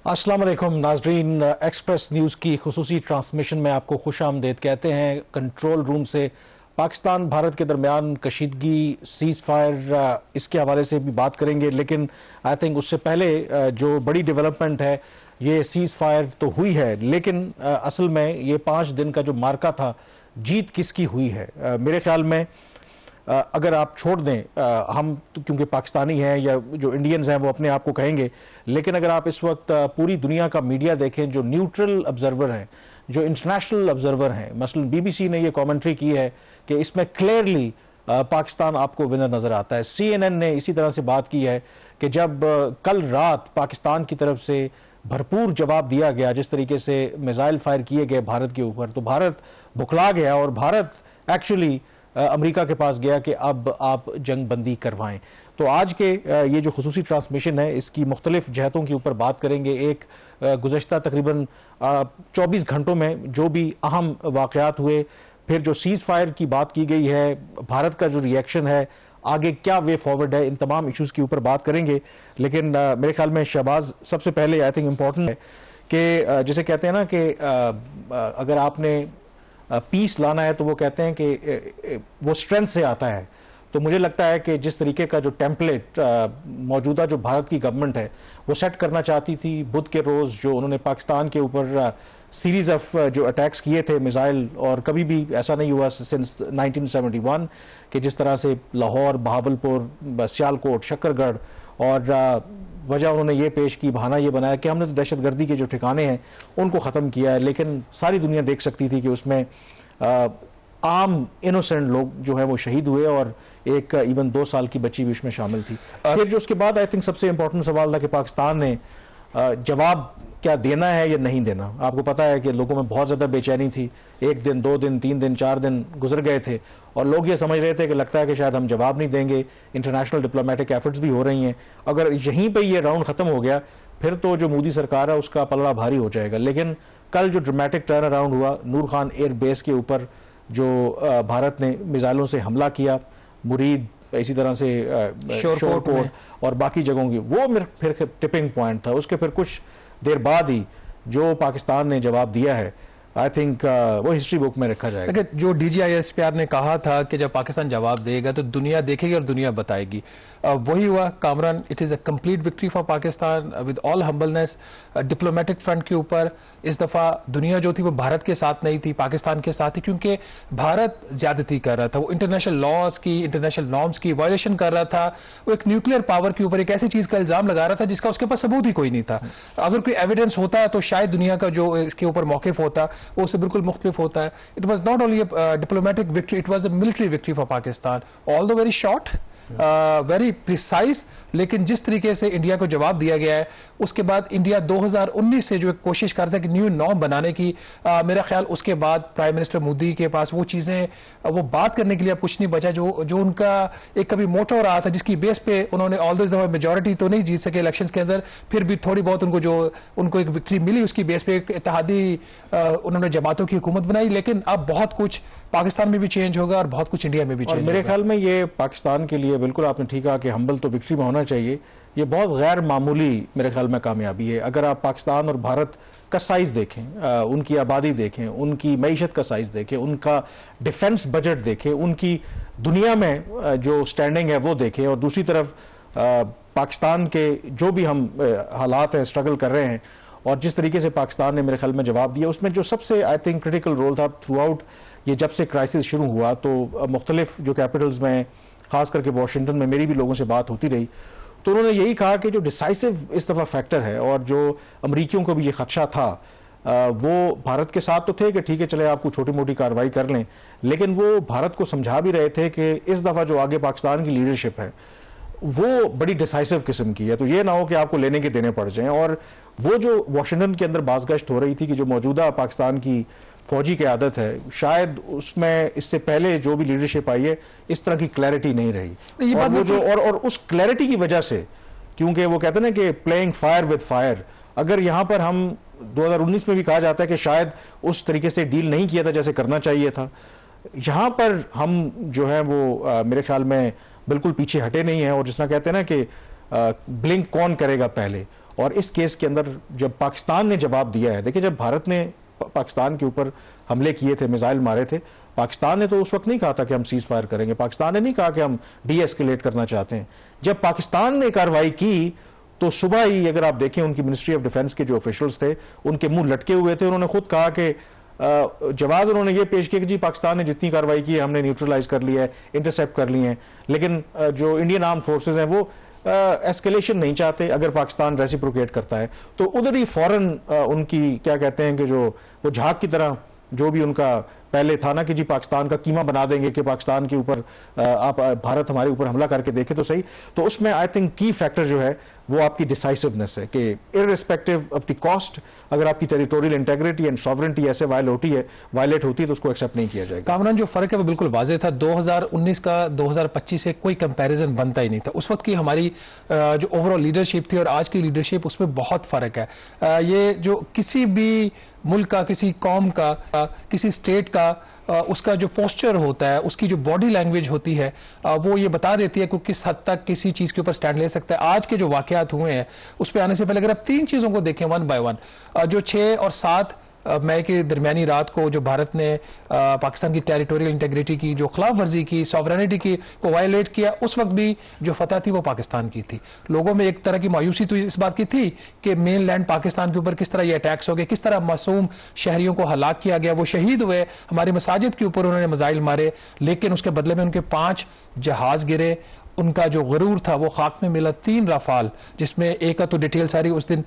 अस्सलाम वालेकुम नाजरीन, एक्सप्रेस न्यूज़ की खुसूसी ट्रांसमिशन में आपको खुश आमदेद कहते हैं। कंट्रोल रूम से पाकिस्तान भारत के दरमियान कशीदगी, सीज़ फायर, इसके हवाले से भी बात करेंगे, लेकिन आई थिंक उससे पहले जो बड़ी डेवलपमेंट है ये सीज़ फायर तो हुई है, लेकिन असल में ये 5 दिन का जो मार्का था, जीत किसकी हुई है? मेरे ख्याल में अगर आप छोड़ दें, हम तो क्योंकि पाकिस्तानी हैं या जो इंडियंस हैं वो अपने आप को कहेंगे, लेकिन अगर आप इस वक्त पूरी दुनिया का मीडिया देखें, जो न्यूट्रल ऑब्जर्वर हैं, जो इंटरनेशनल ऑब्जर्वर हैं, मसलन बीबीसी ने ये कमेंट्री की है कि इसमें क्लियरली पाकिस्तान आपको विनर नजर आता है। CNN ने इसी तरह से बात की है कि जब कल रात पाकिस्तान की तरफ से भरपूर जवाब दिया गया, जिस तरीके से मिसाइल फायर किए गए भारत के ऊपर, तो भारत भुखला गया और भारत एक्चुअली अमेरिका के पास गया कि अब आप जंग बंदी करवाएं। तो आज के ये जो खुसूसी ट्रांसमिशन है इसकी मुख्तलिफ जहतों के ऊपर बात करेंगे। एक गुज़श्ता तकरीबन 24 घंटों में जो भी अहम वाक़यात हुए, फिर जो सीज़ फायर की बात की गई है, भारत का जो रिएक्शन है, आगे क्या वे फॉरवर्ड है, इन तमाम इशूज़ के ऊपर बात करेंगे। लेकिन मेरे ख्याल में शहबाज, सबसे पहले आई थिंक इम्पॉर्टेंट है कि जिसे कहते हैं ना कि अगर आपने पीस लाना है तो वो कहते हैं कि वो स्ट्रेंथ से आता है। तो मुझे लगता है कि जिस तरीके का जो टेम्पलेट मौजूदा जो भारत की गवर्नमेंट है वो सेट करना चाहती थी, बुध के रोज़ जो उन्होंने पाकिस्तान के ऊपर सीरीज ऑफ जो अटैक्स किए थे मिसाइल, और कभी भी ऐसा नहीं हुआ सिंस 1971 कि जिस तरह से लाहौर, बहावलपुर, सियालकोट, शक्करगढ़, और वजह उन्होंने ये पेश की, बहाना ये बनाया कि हमने तो दहशतगर्दी के जो ठिकाने हैं उनको ख़त्म किया है, लेकिन सारी दुनिया देख सकती थी कि उसमें आम इनोसेंट लोग जो है वो शहीद हुए और एक इवन 2 साल की बच्ची भी उसमें शामिल थी। फिर जो उसके बाद आई थिंक सबसे इंपॉर्टेंट सवाल था कि पाकिस्तान ने जवाब क्या देना है या नहीं देना। आपको पता है कि लोगों में बहुत ज़्यादा बेचैनी थी, 1 दिन, 2 दिन, 3 दिन, 4 दिन गुजर गए थे और लोग ये समझ रहे थे कि लगता है कि शायद हम जवाब नहीं देंगे। इंटरनेशनल डिप्लोमेटिक एफर्ट्स भी हो रही हैं, अगर यहीं पे ये राउंड ख़त्म हो गया फिर तो जो मोदी सरकार है उसका पलड़ा भारी हो जाएगा। लेकिन कल जो ड्रामेटिक टर्न अराउंड हुआ, नूर खान एयर बेस के ऊपर जो भारत ने मिसाइलों से हमला किया, मुरीद, इसी तरह से शोरकोट और बाकी जगहों की, वो फिर टिपिंग पॉइंट था। उसके फिर कुछ देर बाद ही जो पाकिस्तान ने जवाब दिया है, आई थिंक वो हिस्ट्री बुक में रखा जाएगा। लेकिन जो DGISPR ने कहा था कि जब पाकिस्तान जवाब देगा तो दुनिया देखेगी और दुनिया बताएगी, वही हुआ Kamran. It is a complete victory for Pakistan with all humbleness. Diplomatic front के ऊपर इस दफ़ा दुनिया जो थी वो भारत के साथ नहीं थी, पाकिस्तान के साथ थी, क्योंकि भारत ज्यादती कर रहा था, वो इंटरनेशनल लॉज की, इंटरनेशनल नॉर्म्स की वायलेशन कर रहा था। वो एक न्यूक्लियर पावर के ऊपर एक ऐसी चीज़ का इल्ज़ाम लगा रहा था जिसका उसके पास सबूत ही कोई नहीं था। अगर कोई एविडेंस होता तो शायद दुनिया का जो इसके ऊपर मौक़िफ़ होता वो उससे बिल्कुल मुख्तलिफ होता है। It was not only diplomatic victory, it was a military victory for Pakistan, all the very short, very precise. लेकिन जिस तरीके से इंडिया को जवाब दिया गया है, उसके बाद इंडिया 2019 से जो एक कोशिश करता है कि न्यू नॉर्म बनाने की, मेरा ख्याल उसके बाद प्राइम मिनिस्टर मोदी के पास वो चीज़ें, वो बात करने के लिए अब कुछ नहीं बचा जो उनका एक कभी मोटो रहा था, जिसकी बेस पे उन्होंने ऑल दिस दफा मेजॉरिटी तो नहीं जीत सके इलेक्शंस के अंदर, फिर भी थोड़ी बहुत उनको एक विक्ट्री मिली, उसकी बेस पे एक इत्तेहादी उन्होंने जमातों की हुकूमत बनाई। लेकिन अब बहुत कुछ पाकिस्तान में भी चेंज होगा और बहुत कुछ इंडिया में भी चेंज होगा। मेरे ख्याल में ये पाकिस्तान के लिए, बिल्कुल आपने ठीक कहा कि हम्बल तो विक्ट्री में होना चाहिए, ये बहुत गैर मामूली मेरे ख्याल में कामयाबी है। अगर आप पाकिस्तान और भारत का साइज देखें, उनकी आबादी देखें, उनकी मईशत का साइज देखें, उनका डिफेंस बजट देखें, उनकी दुनिया में जो स्टैंडिंग है वो देखें, और दूसरी तरफ पाकिस्तान के जो भी हम हालात हैं, स्ट्रगल कर रहे हैं, और जिस तरीके से पाकिस्तान ने मेरे ख्याल में जवाब दिया, उसमें जो सबसे आई थिंक क्रिटिकल रोल था थ्रू आउट ये, जब से क्राइसिस शुरू हुआ तो मुख्तलिफ जो कैपिटल्स में, खास करके वाशिंगटन में मेरी भी लोगों से बात होती रही, तो उन्होंने यही कहा कि जो डिसाइसिव इस दफ़ा फैक्टर है और जो अमरीकियों को भी ये खदशा था, वो भारत के साथ तो थे कि ठीक है चले आप कुछ छोटी मोटी कार्रवाई कर लें, लेकिन वो भारत को समझा भी रहे थे कि इस दफ़ा जो आगे पाकिस्तान की लीडरशिप है वो बड़ी डिसाइसिव किस्म की है, तो ये ना हो कि आपको लेने के देने पड़ जाएं। और वो जो वाशिंगटन के अंदर बाज़गश्त हो रही थी कि जो मौजूदा पाकिस्तान की फौजी की आदत है, शायद उसमें इससे पहले जो भी लीडरशिप आई है इस तरह की क्लैरिटी नहीं रही, और वो जो और उस क्लैरिटी की वजह से, क्योंकि वो कहते हैं ना कि प्लेइंग फायर विद फायर, अगर यहाँ पर हम 2019 में भी कहा जाता है कि शायद उस तरीके से डील नहीं किया था जैसे करना चाहिए था, यहाँ पर हम जो है वो मेरे ख्याल में बिल्कुल पीछे हटे नहीं है। और जिस तरह कहते हैं ना कि ब्लिंक कौन करेगा पहले, और इस केस के अंदर जब पाकिस्तान ने जवाब दिया है, देखिए जब भारत ने पाकिस्तान के ऊपर हमले किए थे, मिसाइल मारे थे, पाकिस्तान ने तो उस वक्त नहीं कहा था कि हम सीज फायर करेंगे, पाकिस्तान ने नहीं कहा कि हम डी-एस्केलेट करना चाहते हैं। जब पाकिस्तान ने कार्रवाई की तो सुबह ही अगर आप देखें उनकी मिनिस्ट्री ऑफ डिफेंस के जो ऑफिशियल्स थे उनके मुंह लटके हुए थे। उन्होंने खुद कहा कि जवाब उन्होंने ये पेश किया कि जी पाकिस्तान ने जितनी कार्रवाई की है हमने न्यूट्रलाइज कर लिया है, इंटरसेप्ट कर लिए हैं, लेकिन जो इंडियन आर्म फोर्सेज हैं वो एस्केलेशन नहीं चाहते। अगर पाकिस्तान रेसिप्रोकेट करता है तो उधर ही फौरन उनकी क्या कहते हैं कि जो वो झाग की तरह जो भी उनका पहले था ना कि जी पाकिस्तान का कीमा बना देंगे कि पाकिस्तान के ऊपर आप भारत हमारे ऊपर हमला करके देखे तो सही। तो उसमें आई थिंक की फैक्टर जो है वो आपकी डिसाइसिवनेस है कि इररिस्पेक्टिव ऑफ द कॉस्ट अगर आपकी टेरिटोरियल इंटेग्रिटी एंड सॉवरेंटी ऐसे वायलेट होती है तो उसको एक्सेप्ट नहीं किया जाएगा। कामरान, जो फर्क है वो बिल्कुल वाजे था। 2019 का 2025 से कोई कंपैरिजन बनता ही नहीं था। उस वक्त की हमारी जो ओवरऑल लीडरशिप थी और आज की लीडरशिप, उसमें बहुत फर्क है। ये जो किसी भी मुल्क का, किसी कौम का, किसी स्टेट का उसका जो पोस्चर होता है, उसकी जो बॉडी लैंग्वेज होती है, वो ये बता देती है कि किस हद तक किसी चीज के ऊपर स्टैंड ले सकता है। आज के जो वाकयात हुए हैं उस पर आने से पहले अगर आप तीन चीजों को देखें वन बाय वन, जो 6 और 7 मई की दरमियानी रात को जो भारत ने पाकिस्तान की टेरिटोरियल इंटेग्रिटी की जो खिलाफ वर्जी की, सॉवरेनिटी की को वायलेट किया, उस वक्त भी जो फतह थी वो पाकिस्तान की थी। लोगों में एक तरह की मायूसी तो इस बात की थी कि मेन लैंड पाकिस्तान के ऊपर किस तरह ये अटैक्स हो गए, किस तरह मासूम शहरियों को हलाक किया गया, वो शहीद हुए, हमारी मसाजिद के ऊपर उन्होंने मिसाइल मारे, लेकिन उसके बदले में उनके 5 जहाज गिरे। उनका जो गरूर था वो खाक में मिला। 3 राफाल, जिसमें एक का तो डिटेल सारी उस दिन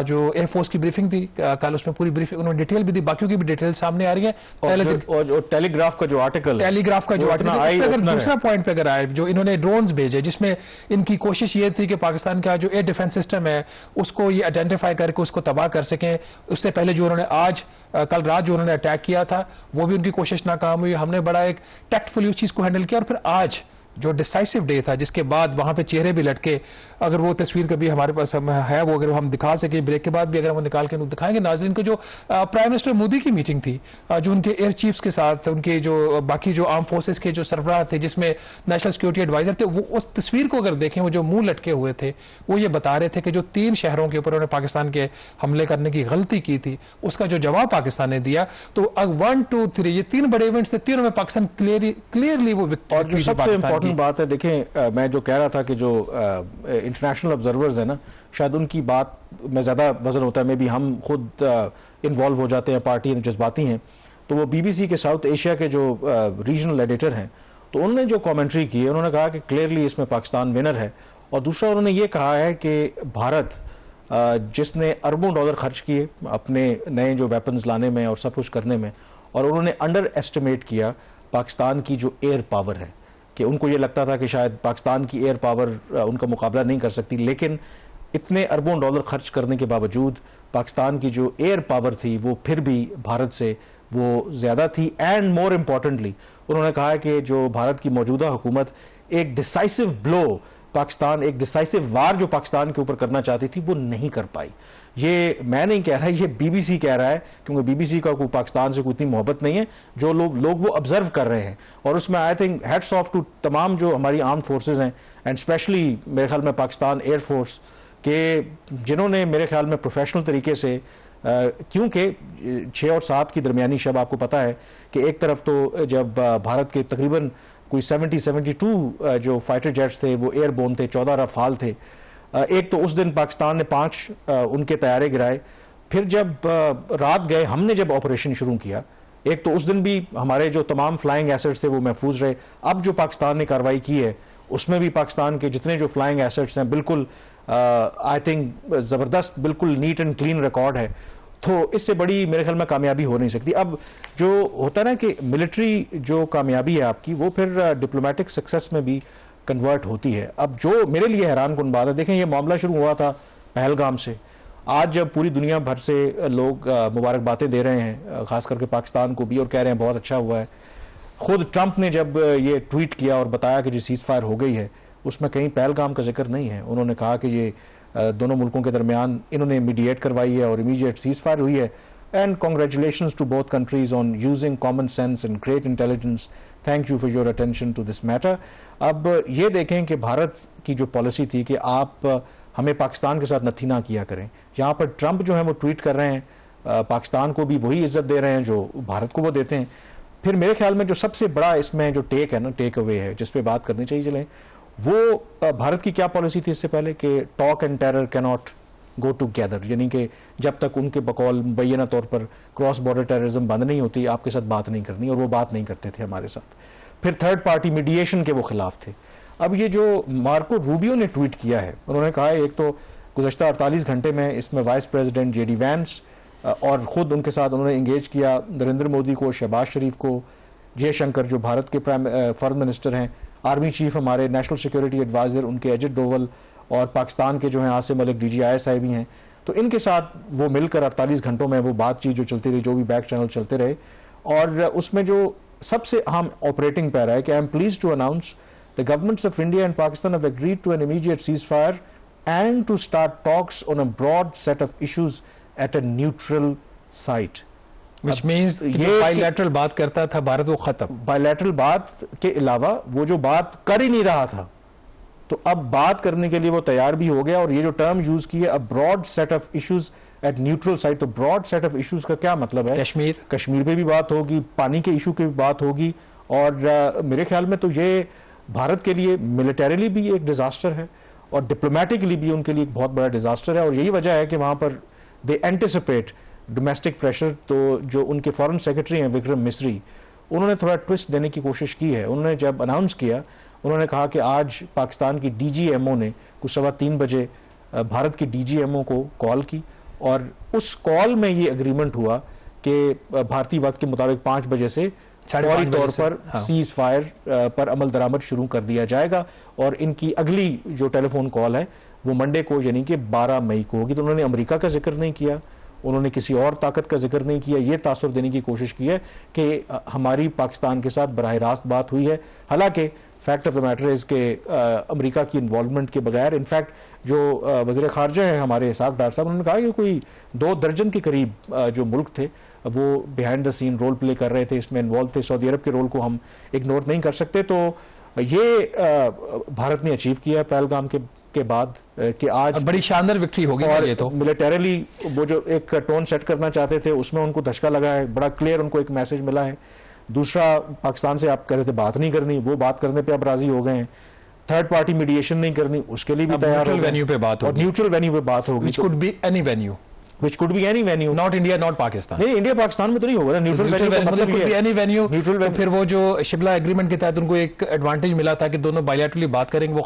जो एयरफोर्स की ब्रीफिंग थी कल, उसमें पूरी ब्रीफिंग उन्होंने डिटेल भी दी, बाकियों की भी डिटेल सामने आ रही है। और टेलीग्राफ का जो आर्टिकल अगर दूसरा पॉइंट पे अगर आए, जो इन्होंने ड्रोन्स भेजे जिसमें इनकी कोशिश ये थी कि पाकिस्तान का जो एयर डिफेंस सिस्टम है उसको ये आइडेंटिफाई करके उसको तबाह कर सकें। उससे पहले जो उन्होंने कल रात जो उन्होंने अटैक किया था वो भी उनकी कोशिश नाकाम हुई। हमने बड़ा एक टैक्टफुली उस चीज को हैंडल किया। और फिर आज जो डिसाइसिव डे था, जिसके बाद वहां पे चेहरे भी लटके, अगर वो तस्वीर कभी हमारे पास है वो अगर हम दिखा सके ब्रेक के बाद भी, अगर हम निकाल के दिखाएंगे नाज़रीन को, जो प्राइम मिनिस्टर मोदी की मीटिंग थी, जो उनके एयर चीफ्स के साथ, उनके जो बाकी जो आर्म फोर्सेस के जो सरबराह थे, जिसमें नेशनल सिक्योरिटी एडवाइजर थे, वो उस तस्वीर को अगर देखें, वो जो मुंह लटके हुए थे, वो ये बता रहे थे कि जो 3 शहरों के ऊपर उन्होंने पाकिस्तान के हमले करने की गलती की थी, उसका जो जवाब पाकिस्तान ने दिया। तो 1, 2, 3 ये 3 बड़े इवेंट्स थे, तीनों में पाकिस्तान क्लियरली वो विक्ट्री। सबसे इंपॉर्टेंट बात है, देखें मैं जो कह रहा था कि जो इंटरनेशनल ऑब्जर्वर्स है ना, शायद उनकी बात में ज्यादा वजन होता है, मे बी हम खुद इन्वॉल्व हो जाते हैं, पार्टी जज्बाती हैं। तो वो बीबीसी के साउथ एशिया के जो रीजनल एडिटर हैं, तो उन्होंने जो कमेंट्री की है, उन्होंने कहा कि क्लियरली इसमें पाकिस्तान विनर है। और दूसरा उन्होंने ये कहा है कि भारत जिसने अरबों डॉलर खर्च किए अपने नए जो वेपन्स लाने में और सब कुछ करने में, और उन्होंने अंडर एस्टिमेट किया पाकिस्तान की जो एयर पावर है, कि उनको ये लगता था कि शायद पाकिस्तान की एयर पावर उनका मुकाबला नहीं कर सकती, लेकिन इतने अरबों डॉलर खर्च करने के बावजूद पाकिस्तान की जो एयर पावर थी वो फिर भी भारत से वो ज़्यादा थी। एंड मोर इम्पॉर्टेंटली उन्होंने कहा कि जो भारत की मौजूदा हुकूमत एक डिसाइसिव ब्लो पाकिस्तान, एक डिसाइसिव वार जो पाकिस्तान के ऊपर करना चाहती थी वो नहीं कर पाई। ये मैं नहीं कह रहा, ये बीबीसी कह रहा है, क्योंकि बीबीसी का कोई पाकिस्तान से कोई इतनी मोहब्बत नहीं है, जो लोग वो ऑब्जर्व कर रहे हैं। और उसमें I think hats off to तमाम जो हमारी आर्म फोर्सेज हैं, एंड स्पेशली मेरे ख्याल में पाकिस्तान एयर फोर्स के, जिन्होंने मेरे ख्याल में प्रोफेशनल तरीके से, क्योंकि 6 और 7 की दरमियानी शब आपको पता है कि एक तरफ तो जब भारत के तकरीबन कोई 70-72 जो फाइटर जेट्स थे वो एयरबोर्न थे, 14 रफाल थे। एक तो उस दिन पाकिस्तान ने 5 उनके तैयारे गिराए। फिर जब रात गए, हमने जब ऑपरेशन शुरू किया, एक तो उस दिन भी हमारे जो तमाम फ्लाइंग एसेट्स थे वो महफूज रहे। अब जो पाकिस्तान ने कार्रवाई की है उसमें भी पाकिस्तान के जितने जो फ्लाइंग एसेट्स हैं बिल्कुल आई थिंक ज़बरदस्त, बिल्कुल नीट एंड क्लीन रिकॉर्ड है। तो इससे बड़ी मेरे ख्याल में कामयाबी हो नहीं सकती। अब जो होता है ना कि मिलिट्री जो कामयाबी है आपकी, वो फिर डिप्लोमेटिक सक्सेस में भी कन्वर्ट होती है। अब जो मेरे लिए हैरान कुन बात है, देखें ये मामला शुरू हुआ था पहलगाम से, आज जब पूरी दुनिया भर से लोग मुबारकबादें दे रहे हैं, खास करके पाकिस्तान को भी, और कह रहे हैं बहुत अच्छा हुआ है। खुद ट्रंप ने जब ये ट्वीट किया और बताया कि जो सीज फायर हो गई है, उसमें कहीं पहलगाम का जिक्र नहीं है। उन्होंने कहा कि ये दोनों मुल्कों के दरमियान इन्होंने मीडिएट करवाई है और इमीडिएट सीज फायर हुई है। And congratulations to both countries on using common sense and great intelligence. Thank you for your attention to this matter. अब ये देखें कि भारत की जो पॉलिसी थी कि आप हमें पाकिस्तान के साथ नथी ना किया करें। यहाँ पर ट्रंप जो है वो ट्वीट कर रहे हैं, पाकिस्तान को भी वही इज्जत दे रहे हैं जो भारत को वो देते हैं। फिर मेरे ख्याल में जो सबसे बड़ा इसमें जो टेक है ना, टेक अवे है जिस पे बात करनी चाहिए चलें, वो भारत की क्या पॉलिसी थी इससे पहले कि talk and terror can not go together, यानी कि जब तक उनके बकौल मुबैना तौर पर क्रॉस बॉर्डर टेररिज्म बंद नहीं होती आपके साथ बात नहीं करनी, और वो बात नहीं करते थे हमारे साथ। फिर थर्ड पार्टी मीडिएशन के वो खिलाफ थे। अब ये जो मार्को रूबियो ने ट्वीट किया है, उन्होंने कहा है एक तो गुज़श्ता 48 घंटे में इसमें वाइस प्रेसिडेंट JD वैंस और ख़ुद उनके साथ उन्होंने इंगेज किया नरेंद्र मोदी को, शहबाज शरीफ को, जयशंकर जो भारत के फॉरेन मिनिस्टर हैं, आर्मी चीफ हमारे नेशनल सिक्योरिटी एडवाइज़र उनके अजित डोवल, और पाकिस्तान के जो हैं आसिम मलिक DG ISI भी हैं। तो इनके साथ वो मिलकर 48 घंटों में वो बातचीत जो चलती रही, जो भी बैक चैनल चलते रहे, और उसमें जो सबसे अहम ऑपरेटिंग पैरा है कि I am pleased to announce the governments of India and Pakistan have agreed to an immediate cease fire and to start talks on a broad set of issues at a neutral site. Which means ये bilateral बात करता था भारत वो खत्म, bilateral बात के अलावा वो जो बात कर ही नहीं रहा था, तो अब बात करने के लिए वो तैयार भी हो गया। और ये जो टर्म यूज की है, a broad set of issues at neutral site, तो ब्रॉड सेट ऑफ इश्यूज का क्या मतलब है? कश्मीर पे भी बात होगी, पानी के इशू की भी बात होगी, और मेरे ख्याल में तो ये भारत के लिए मिलिटरीली भी एक डिजास्टर है और डिप्लोमेटिकली भी उनके लिए एक बहुत बड़ा डिजास्टर है। और यही वजह है कि वहां पर दे एंटिसिपेट डोमेस्टिक प्रेशर। तो जो उनके फॉरेन सेक्रेटरी हैं विक्रम मिस्री, उन्होंने थोड़ा ट्विस्ट देने की कोशिश की है। उन्होंने जब अनाउंस किया, उन्होंने कहा कि आज पाकिस्तान की DGMO ने कुछ 3:15 बजे भारत की DGMO को कॉल की, और उस कॉल में ये एग्रीमेंट हुआ कि भारतीय वक्त के मुताबिक 5 बजे से फौरी तौर पर सीज फायर पर अमल दरामद शुरू कर दिया जाएगा, और इनकी अगली जो टेलीफोन कॉल है वो मंडे को यानी कि 12 मई को होगी। तो उन्होंने अमेरिका का जिक्र नहीं किया, उन्होंने किसी और ताकत का जिक्र नहीं किया। ये तासुर देने की कोशिश की है कि हमारी पाकिस्तान के साथ बराह रास्त बात हुई है। हालांकि fact of the matter is के अमेरिका की इन्वॉल्वमेंट के बगैर, इनफैक्ट जो वज़ीर ख़ारजा हैं हमारे इसाक डार साहब, उन्होंने कहा कि कोई 2 दर्जन के करीब जो मुल्क थे वो behind the scene role play कर रहे थे, इसमें इन्वॉल्व थे। सऊदी अरब के रोल को हम इग्नोर नहीं कर सकते। तो ये भारत ने अचीव किया पहलगाम के बाद कि आज बड़ी शानदार विक्ट्री होगी। और ये तो मिलिटरीली वो जो एक टोन सेट करना चाहते थे उसमें उनको धचका लगा है, बड़ा क्लियर उनको एक मैसेज मिला है। दूसरा, पाकिस्तान से आप कहते थे बात नहीं करनी, वो बात करने पे अब राजी हो गए हैं। थर्ड पार्टी मीडिएशन नहीं करनी, उसके लिए भी तैयार हो गए। वेन्यू पे बात होगी, न्यूट्रल वेन्यू पे बात होगी, which could be any venue, which could be any venue, not India, not Pakistan। नहीं, इंडिया पाकिस्तान में तो नहीं होगा ना। न्यूट्रल वेन्यू का मतलब could be any venue। Neutral venue, तो फिर वो जो शिमला एग्रीमेंट के तहत उनको एक एडवांटेज मिला था कि दोनों बायलैटरली बात करेंगे, वो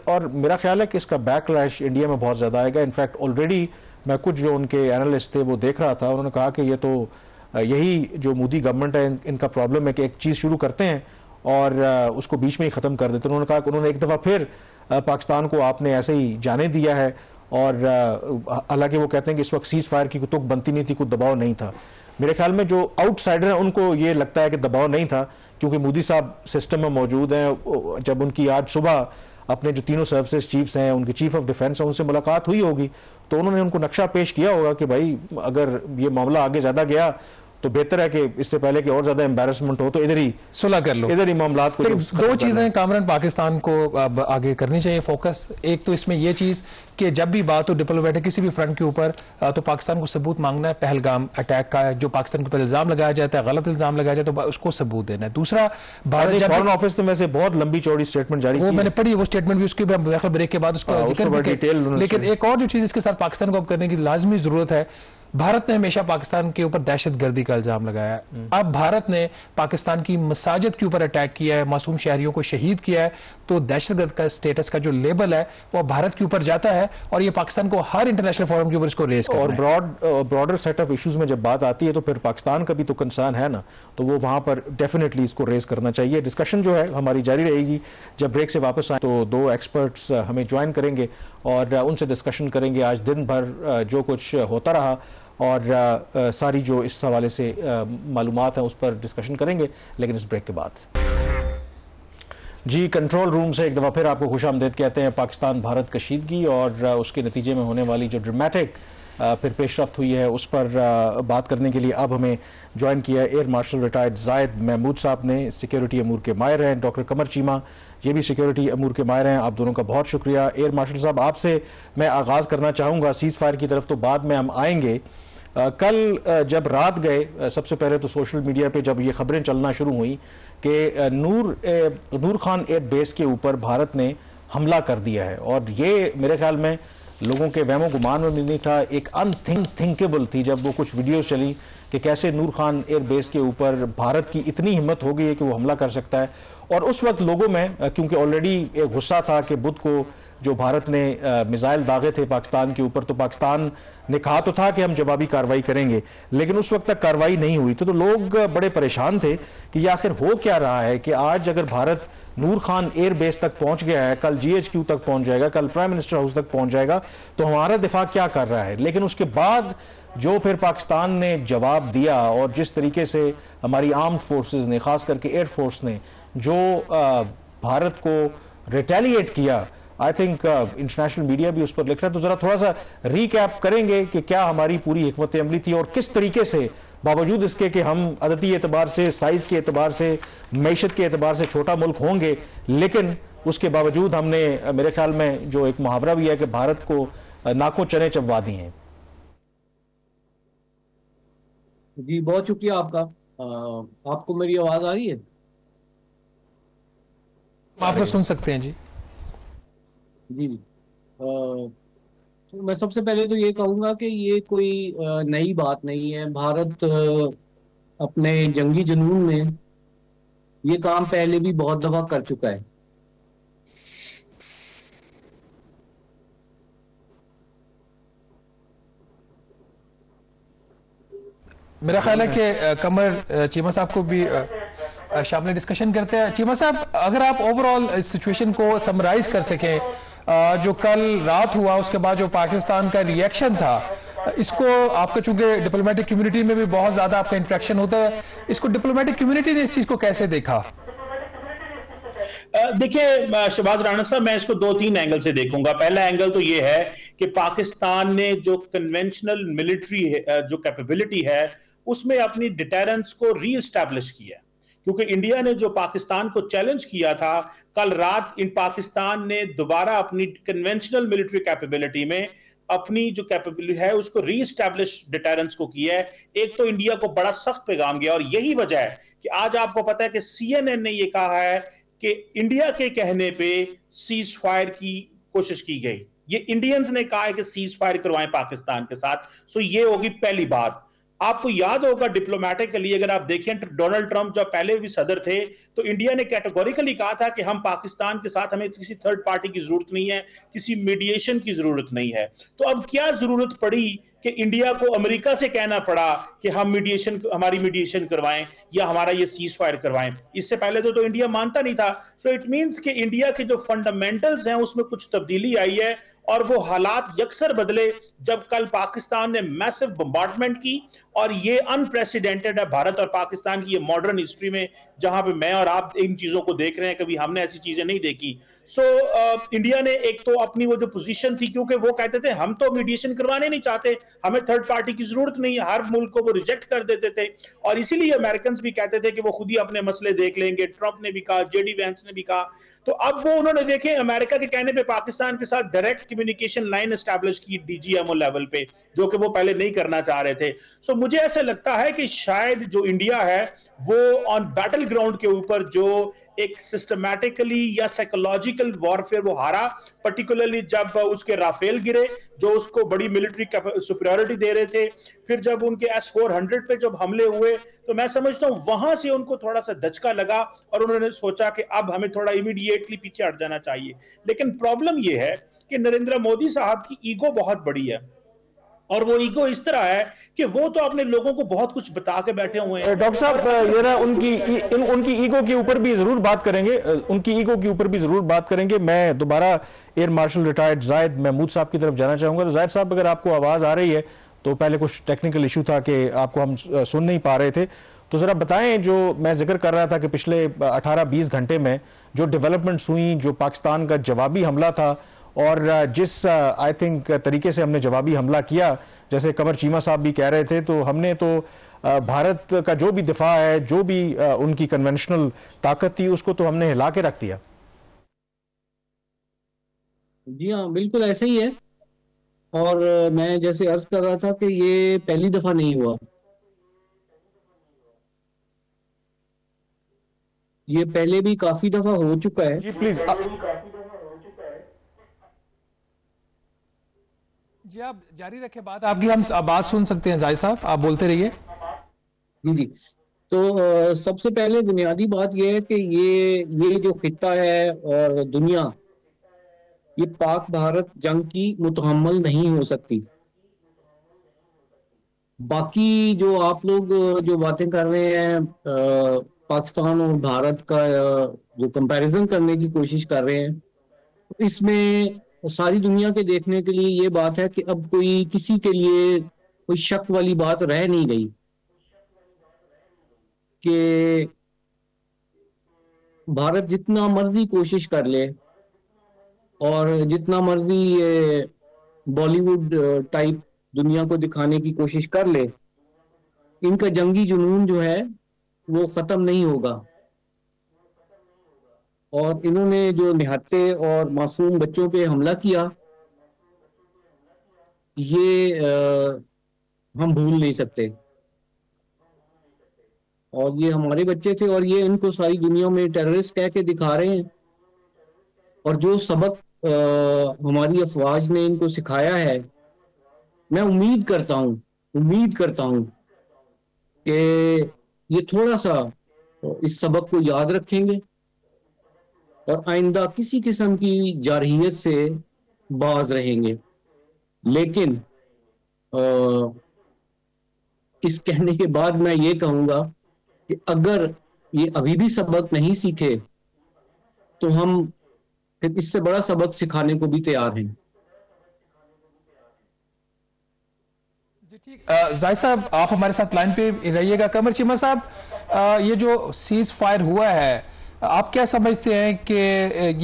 और मेरा ख्याल है कि इसका बैकलैश इंडिया में बहुत ज्यादा आएगा। इनफैक्ट ऑलरेडी मैं कुछ जो उनके एनालिस्ट थे वो देख रहा था, उन्होंने कहा कि ये तो यही जो मोदी गवर्नमेंट है इनका प्रॉब्लम है कि एक चीज शुरू करते हैं और उसको बीच में ही खत्म कर देते। उन्होंने कहा कि उन्होंने एक दफा फिर पाकिस्तान को आपने ऐसे ही जाने दिया है, और हालांकि वो कहते हैं कि इस वक्त सीज फायर की कोई तुक बनती नहीं थी, कोई दबाव नहीं था। मेरे ख्याल में जो आउटसाइडर है उनको ये लगता है कि दबाव नहीं था, क्योंकि मोदी साहब सिस्टम में मौजूद हैं। जब उनकी आज सुबह अपने जो तीनों सर्विसेज चीफ्स हैं, उनके चीफ ऑफ डिफेंस हैं, उनसे मुलाकात हुई होगी, तो उन्होंने उनको नक्शा पेश किया होगा कि भाई अगर ये मामला आगे ज्यादा गया तो बेहतर है कि इससे पहले कि और ज्यादा एम्बैरेसमेंट हो तो इधर ही सुलह कर लो, इधर ही मामला को। दो चीजें कामरान पाकिस्तान को अब आगे करनी चाहिए फोकस। एक तो इसमें यह चीज कि जब भी बात हो डिप्लोमेटिक किसी भी फ्रंट के ऊपर, तो पाकिस्तान को सबूत मांगना है पहलगाम अटैक का, जो पाकिस्तान के ऊपर इल्जाम लगाया जाता है, गलत इल्जाम लगाया जाता है, तो उसको सबूत देना है। दूसरा, भारत फॉरेन ऑफिस ने वैसे बहुत लंबी चौड़ी स्टेटमेंट जारी की, मैंने पढ़ी वो स्टेटमेंट भी, उसके ब्रेक के बाद उसका जिक्र। लेकिन एक और जो चीज इसके साथ पाकिस्तान को अब करने की लाजमी जरूरत है, भारत ने हमेशा पाकिस्तान के ऊपर दहशतगर्दी का इल्जाम लगाया है। अब भारत ने पाकिस्तान की मसाजिद के ऊपर अटैक किया है, मासूम शहरियों को शहीद किया है, तो दहशतगर्द का स्टेटस का जो लेबल है वो भारत के ऊपर जाता है, और ये पाकिस्तान को हर इंटरनेशनल फोरम के ऊपर इसको रेज करना है। और ब्रॉडर सेट ऑफ इश्यूज में जब बात आती है तो फिर पाकिस्तान का भी तो कंसर्न है ना, तो वो वहां पर डेफिनेटली इसको रेज करना चाहिए। डिस्कशन जो है हमारी जारी रहेगी। जब ब्रेक से वापस आए तो 2 एक्सपर्ट्स हमें ज्वाइन करेंगे और उनसे डिस्कशन करेंगे आज दिन भर जो कुछ होता रहा, और सारी जो इस हवाले से मालूमात हैं उस पर डिस्कशन करेंगे, लेकिन इस ब्रेक के बाद। जी, कंट्रोल रूम से एक दफ़ा फिर आपको खुशामदीद कहते हैं। पाकिस्तान भारत कशीदगी और उसके नतीजे में होने वाली जो ड्रामेटिक फिर पेशरफ्त हुई है उस पर बात करने के लिए अब हमें ज्वाइन किया एयर मार्शल रिटायर्ड जायद महमूद साहब ने। सिक्योरिटी अमूर के माहिर हैं। डॉक्टर कमर चीमा ये भी सिक्योरिटी अमूर के माहिर हैं। आप दोनों का बहुत शुक्रिया। एयर मार्शल साहब, आपसे मैं आगाज़ करना चाहूँगा, सीज़ फायर की तरफ तो बाद में हम आएंगे। कल जब रात गए, सबसे पहले तो सोशल मीडिया पे जब ये खबरें चलना शुरू हुई कि नूर खान एयर बेस के ऊपर भारत ने हमला कर दिया है, और ये मेरे ख्याल में लोगों के वहमो गुमान में भी नहीं था, एक अनथिंकेबल थी जब वो कुछ वीडियोस चली कि कैसे नूर खान एयर बेस के ऊपर भारत की इतनी हिम्मत हो गई है कि वो हमला कर सकता है। और उस वक्त लोगों में, क्योंकि ऑलरेडी गुस्सा था कि बुध को जो भारत ने मिसाइल दागे थे पाकिस्तान के ऊपर, तो पाकिस्तान ने कहा तो था कि हम जवाबी कार्रवाई करेंगे, लेकिन उस वक्त तक कार्रवाई नहीं हुई। तो लोग बड़े परेशान थे कि ये आखिर हो क्या रहा है कि आज अगर भारत नूर खान एयर बेस तक पहुंच गया है, कल GHQ तक पहुंच जाएगा, कल प्राइम मिनिस्टर हाउस तक पहुंच जाएगा, तो हमारा दिफा क्या कर रहा है। लेकिन उसके बाद जो फिर पाकिस्तान ने जवाब दिया और जिस तरीके से हमारी आर्म्ड फोर्सेस ने, खास करके एयर फोर्स ने जो भारत को रिटेलिएट किया, आई थिंक इंटरनेशनल मीडिया भी उस पर लिख रहा है। तो जरा थोड़ा सा रिकैप करेंगे कि क्या हमारी पूरी हिकमत अमली थी और किस तरीके से बावजूद इसके कि हम अददी एतबार से, साइज के एतबार से, मैशत के एतबार से छोटा मुल्क होंगे, लेकिन उसके बावजूद हमने, मेरे ख्याल में जो एक मुहावरा भी है कि भारत को नाकों चने चबवा दिए हैं। जी बहुत शुक्रिया आपका। आपको मेरी आवाज आ रही है? आपको सुन सकते हैं जी। जी जी। तो मैं सबसे पहले तो ये कहूँगा कि ये कोई नई बात नहीं है। भारत अपने जंगी जुनून में ये काम पहले भी बहुत दफा कर चुका है। मेरा ख्याल है कि कमर चीमा साहब को भी शामिल डिस्कशन करते हैं। चीमा साहब, अगर आप ओवरऑल सिचुएशन को समराइज कर सकें, जो कल रात हुआ उसके बाद जो पाकिस्तान का रिएक्शन था, इसको आपका चूंकि डिप्लोमेटिक कम्युनिटी में भी बहुत ज्यादा आपका इंटरेक्शन होता है, इसको डिप्लोमेटिक कम्युनिटी ने इस चीज को कैसे देखा? देखिए शहबाज राणा साहब, मैं इसको 2-3 एंगल से देखूंगा। पहला एंगल तो ये है कि पाकिस्तान ने जो कन्वेंशनल मिलिट्री जो कैपेबिलिटी है उसमें अपनी डिटेरेंस को रीएस्टैब्लिश किया, क्योंकि इंडिया ने जो पाकिस्तान को चैलेंज किया था, कल रात इन पाकिस्तान ने दोबारा अपनी कन्वेंशनल मिलिट्री कैपेबिलिटी में अपनी जो कैपेबिलिटी है उसको रीएस्टैब्लिश डिटेरेंस को किया है। एक तो इंडिया को बड़ा सख्त पैगाम गया, और यही वजह है कि आज आपको पता है कि CNN ने यह कहा है कि इंडिया के कहने पे सीज फायर की कोशिश की गई। ये इंडियंस ने कहा है कि सीज फायर करवाएं पाकिस्तान के साथ। सो ये होगी पहली बात। आपको याद होगा डिप्लोमेटिकली, अगर आप देखें डोनाल्ड ट्रंप जब पहले भी सदर थे तो इंडिया ने कैटेगोरिकली कहा था कि हम पाकिस्तान के साथ, हमें किसी थर्ड पार्टी की जरूरत नहीं है, किसी मीडिएशन की जरूरत नहीं है। तो अब क्या जरूरत पड़ी कि इंडिया को अमेरिका से कहना पड़ा कि हम मीडिएशन, हमारी मीडिएशन करवाएं या हमारा ये सीज फायर करवाएं? इससे पहले तो इंडिया मानता नहीं था। सो इट मींस कि इंडिया के जो फंडामेंटल्स हैं उसमें कुछ तब्दीली आई है, और वो हालात यकसर बदले जब कल पाकिस्तान ने मैसिव बम्बार्डमेंट की। और ये अनप्रेसिडेंटेड है भारत और पाकिस्तान की ये मॉडर्न हिस्ट्री में, जहां पे मैं और आप इन चीजों को देख रहे हैं, कभी हमने ऐसी चीजें नहीं देखी। सो इंडिया ने एक तो अपनी वो जो पोजीशन थी, क्योंकि वो कहते थे हम तो मीडिएशन करवाने नहीं चाहते, हमें थर्ड पार्टी की जरूरत नहीं, हर मुल्क को वो रिजेक्ट कर देते थे, और इसीलिए अमेरिकन भी कहते थे कि वो खुद ही अपने मसले देख लेंगे। ट्रंप ने भी कहा, JD वैंस ने भी कहा। तो अब वो उन्होंने देखे अमेरिका के कहने पे पाकिस्तान के साथ डायरेक्ट कम्युनिकेशन लाइन एस्टैब्लिश की DGMO लेवल पे, जो कि वो पहले नहीं करना चाह रहे थे। सो मुझे ऐसा लगता है कि शायद जो इंडिया है वो ऑन बैटल ग्राउंड के ऊपर जो एक सिस्टमैटिकली या साइकोलॉजिकल वॉरफेयर वो हारा, पर्टिकुलरली जब उसके राफेल गिरे जो उसको बड़ी मिलिट्री सुपीरियरिटी दे रहे थे। फिर जब उनके S-400 पे जब हमले हुए तो मैं समझता हूं वहां से उनको थोड़ा सा धचका लगा और उन्होंने सोचा कि अब हमें थोड़ा इमीडिएटली पीछे हट जाना चाहिए। लेकिन प्रॉब्लम यह है कि नरेंद्र मोदी साहब की ईगो बहुत बड़ी है, और वो ईगो इस तरह है कि वो तो अपने लोगों को बहुत कुछ बता के बैठे हुए हैं। डॉक्टर साहब, ये ना उनकी ईगो के ऊपर भी जरूर बात करेंगे, उनकी ईगो के ऊपर भी जरूर बात करेंगे। मैं दोबारा एयर मार्शल रिटायर्ड जायद महमूद साहब की तरफ जाना चाहूंगा। तो जायद साहब, अगर आपको आवाज आ रही है, तो पहले कुछ टेक्निकल इशू था कि आपको हम सुन नहीं पा रहे थे, तो जरा बताएं, जो मैं जिक्र कर रहा था कि पिछले 18-20 घंटे में जो डेवलपमेंट्स हुई, जो पाकिस्तान का जवाबी हमला था, और जिस आई थिंक तरीके से हमने जवाबी हमला किया, जैसे कमर चीमा साहब भी कह रहे थे, तो हमने तो भारत का जो भी दिफा है, जो भी उनकी कन्वेंशनल ताकत थी, उसको तो हमने हिला के रख दिया। जी हाँ, बिल्कुल ऐसे ही है। और मैं जैसे अर्ज कर रहा था कि ये पहली दफा नहीं हुआ, ये पहले भी काफी दफा हो चुका है। जी प्लीज। जी आप जारी रखें बात आपकी, हम बात सुन सकते हैं। जाहिद साहब आप बोलते रहिए। जी जी। तो सबसे पहले बुनियादी बात यह है कि ये जो खित्ता है और दुनिया, ये पाक भारत जंग की मुतहम्मल नहीं हो सकती। बाकी जो आप लोग जो बातें कर रहे हैं, पाकिस्तान और भारत का जो कंपैरिजन करने की कोशिश कर रहे हैं, तो इसमें सारी दुनिया के देखने के लिए ये बात है कि अब कोई किसी के लिए कोई शक वाली बात रह नहीं गई कि भारत जितना मर्जी कोशिश कर ले और जितना मर्जी ये बॉलीवुड टाइप दुनिया को दिखाने की कोशिश कर ले, इनका जंगी जुनून जो है वो खत्म नहीं होगा। और इन्होंने जो निहत्थे और मासूम बच्चों पे हमला किया, ये हम भूल नहीं सकते। और ये हमारे बच्चे थे और ये इनको सारी दुनिया में टेररिस्ट कह के दिखा रहे हैं। और जो सबक हमारी अफवाज ने इनको सिखाया है, मैं उम्मीद करता हूँ कि ये थोड़ा सा इस सबक को याद रखेंगे और आइंदा किसी किस्म की जारहियत से बाज रहेंगे। लेकिन इस कहने के बाद मैं ये कहूँगा कि अगर ये अभी भी सबक नहीं सीखे तो हम फिर इससे बड़ा सबक सिखाने को भी तैयार हैं। जी ठीक। जाहिद साहब आप हमारे साथ लाइन पे रहिएगा। कमर चीमा साहब, ये जो सीज फायर हुआ है, आप क्या समझते हैं कि